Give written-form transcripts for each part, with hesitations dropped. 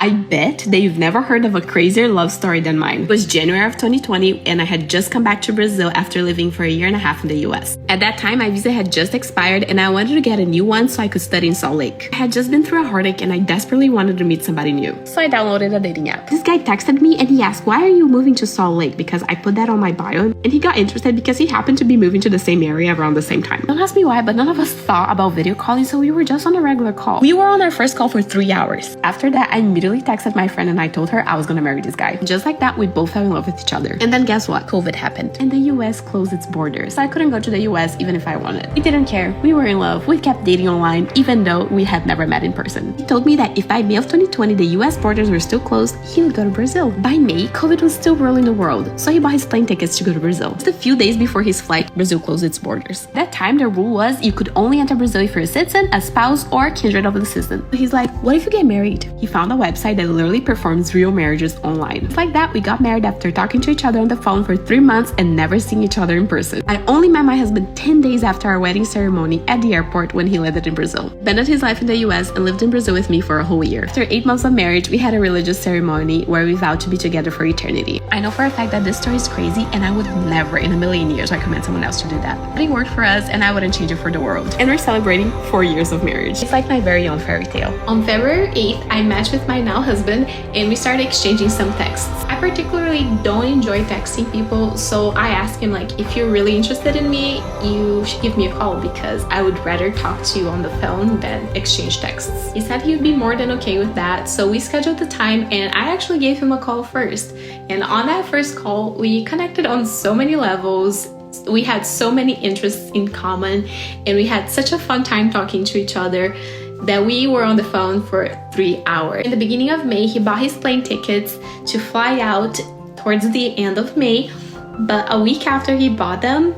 I bet that you've never heard of a crazier love story than mine. It was January of 2020 and I had just come back to Brazil after living for a year and a half in the US. At that time, my visa had just expired and I wanted to get a new one so I could study in Salt Lake. I had just been through a heartache and I desperately wanted to meet somebody new. So I downloaded a dating app. This guy texted me and he asked, "Why are you moving to Salt Lake?" Because I put that on my bio, and he got interested because he happened to be moving to the same area around the same time. Don't ask me why, but none of us thought about video calling, so we were just on a regular call. We were on our first call for 3 hours. After that, I immediately texted my friend and I told her I was gonna marry this guy. Just like that, we both fell in love with each other. And then guess what? COVID happened and the US closed its borders. So I couldn't go to the US even if I wanted. We didn't care. We were in love. We kept dating online even though we had never met in person. He told me that if by May of 2020 the US borders were still closed, he would go to Brazil. By May, COVID was still ruling the world, so he bought his plane tickets to go to Brazil. Just a few days before his flight, Brazil closed its borders. That time, the rule was you could only enter Brazil if you're a citizen, a spouse, or a kindred of the citizen. So he's like, what if you get married? He found a website that literally performs real marriages online. Just like that, we got married after talking to each other on the phone for 3 months and never seeing each other in person. I only met my husband 10 days after our wedding ceremony at the airport when he landed in Brazil. Spent his life in the US and lived in Brazil with me for a whole year. After 8 months of marriage, we had a religious ceremony where we vowed to be together for eternity. I know for a fact that this story is crazy and I would never in a million years recommend someone else to do that. But it worked for us and I wouldn't change it for the world. And we're celebrating 4 years of marriage. It's like my very own fairy tale. On February 8th, I matched with my now husband and we started exchanging some texts. I particularly don't enjoy texting people, so I asked him like, if you're really interested in me, you should give me a call because I would rather talk to you on the phone than exchange texts. He said he would be more than okay with that, so we scheduled the time and I actually gave him a call first. And on that first call, we connected on so many levels. We had so many interests in common and we had such a fun time talking to each other that we were on the phone for 3 hours. In the beginning of May, he bought his plane tickets to fly out towards the end of May, but a week after he bought them,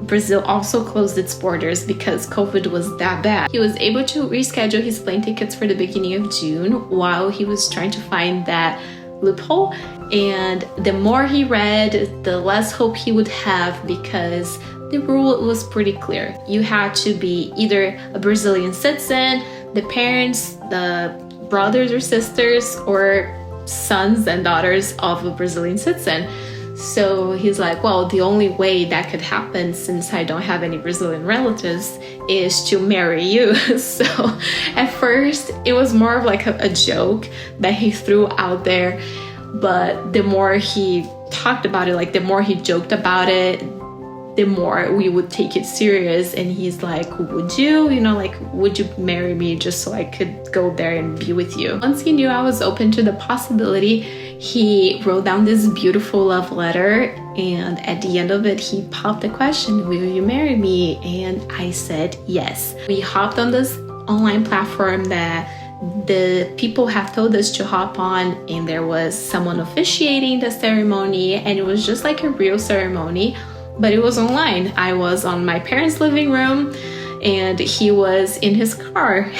Brazil also closed its borders because COVID was that bad. He was able to reschedule his plane tickets for the beginning of June while he was trying to find that loophole, and the more he read, the less hope he would have because the rule was pretty clear. You had to be either a Brazilian citizen, the parents, the brothers or sisters, or sons and daughters of a Brazilian citizen. So he's like, well, the only way that could happen since I don't have any Brazilian relatives is to marry you. So at first it was more of like a joke that he threw out there, but the more he talked about it, like the more he joked about it, the more we would take it serious. And he's like, would you marry me just so I could go there and be with you? Once he knew I was open to the possibility, he wrote down this beautiful love letter, and at the end of it, he popped the question, will you marry me? And I said yes. We hopped on this online platform that the people have told us to hop on, and there was someone officiating the ceremony, and it was just like a real ceremony, but it was online. I was on my parents' living room and he was in his car.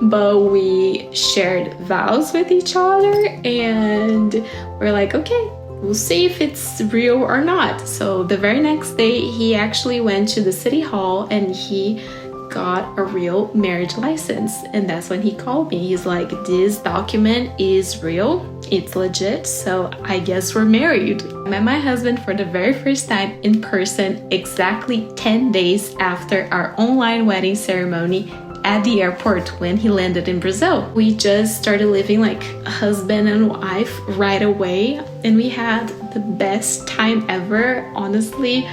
But we shared vows with each other and we're like, okay, we'll see if it's real or not. So the very next day, he actually went to the city hall and he got a real marriage license. And that's when he called me. He's like, this document is real, it's legit, so I guess we're married. I met my husband for the very first time in person exactly 10 days after our online wedding ceremony at the airport when he landed in Brazil. We just started living like husband and wife right away, and we had the best time ever. Honestly,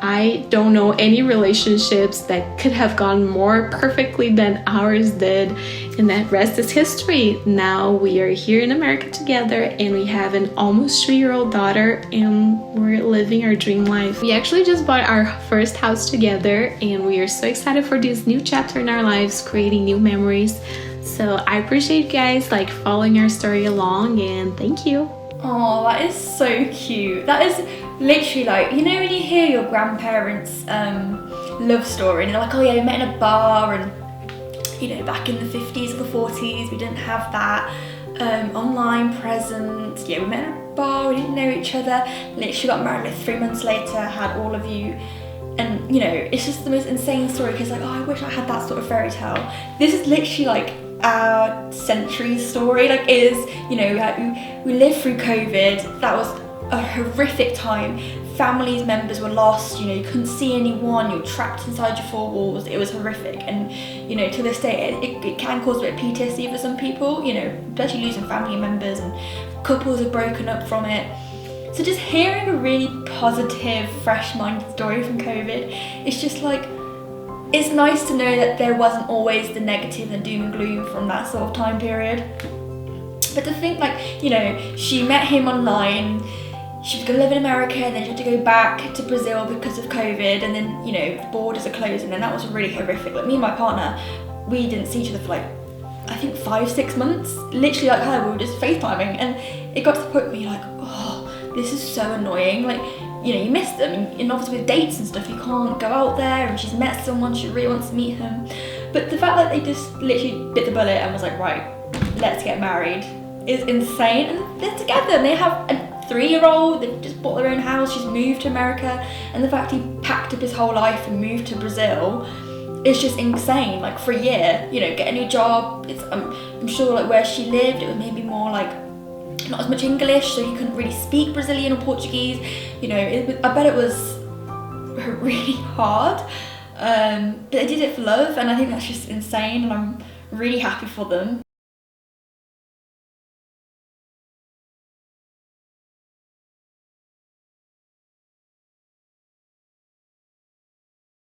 I don't know any relationships that could have gone more perfectly than ours did, and that rest is history. Now we are here in America together and we have an almost 3-year-old daughter and we're living our dream life. We actually just bought our first house together and we are so excited for this new chapter in our lives, creating new memories. So I appreciate you guys like following our story along, and thank you. Oh, that is so cute. That is literally like, you know when you hear your grandparents' love story and they're like, oh yeah, we met in a bar, and you know, back in the 50s or the 40s we didn't have that online presence. Yeah, we met in a bar, we didn't know each other, literally got married like 3 months later, had all of you. And you know, it's just the most insane story because like, oh, I wish I had that sort of fairy tale. This is literally like our century's story. Like, it is, you know, like, we lived through COVID. That was a horrific time. Families members were lost, you know, you couldn't see anyone, you were trapped inside your four walls. It was horrific, and you know, to this day it can cause a bit of PTSD for some people, you know, especially losing family members, and couples have broken up from it. So just hearing a really positive, fresh-minded story from COVID, it's just like, it's nice to know that there wasn't always the negative and doom and gloom from that sort of time period. But to think, like, you know, she met him online, she was going to live in America, and then she had to go back to Brazil because of COVID, and then, you know, the borders are closing, and that was really horrific. Like, me and my partner, we didn't see each other for like, I think 5-6 months. Literally, like her, we were just FaceTiming, and it got to the point where you're like, oh, this is so annoying. Like, you know, you miss them, and obviously with dates and stuff, you can't go out there, and she's met someone, she really wants to meet him. But the fact that they just literally bit the bullet and was like, right, let's get married, is insane. And they're together, and they have a 3-year-old, they've just bought their own house, she's moved to America, and the fact he packed up his whole life and moved to Brazil is just insane. Like, for a year, you know, get a new job. It's I'm sure, like, where she lived, it was maybe more like not as much English, so he couldn't really speak Brazilian or Portuguese, you know. I bet it was really hard, but they did it for love, and I think that's just insane, and I'm really happy for them.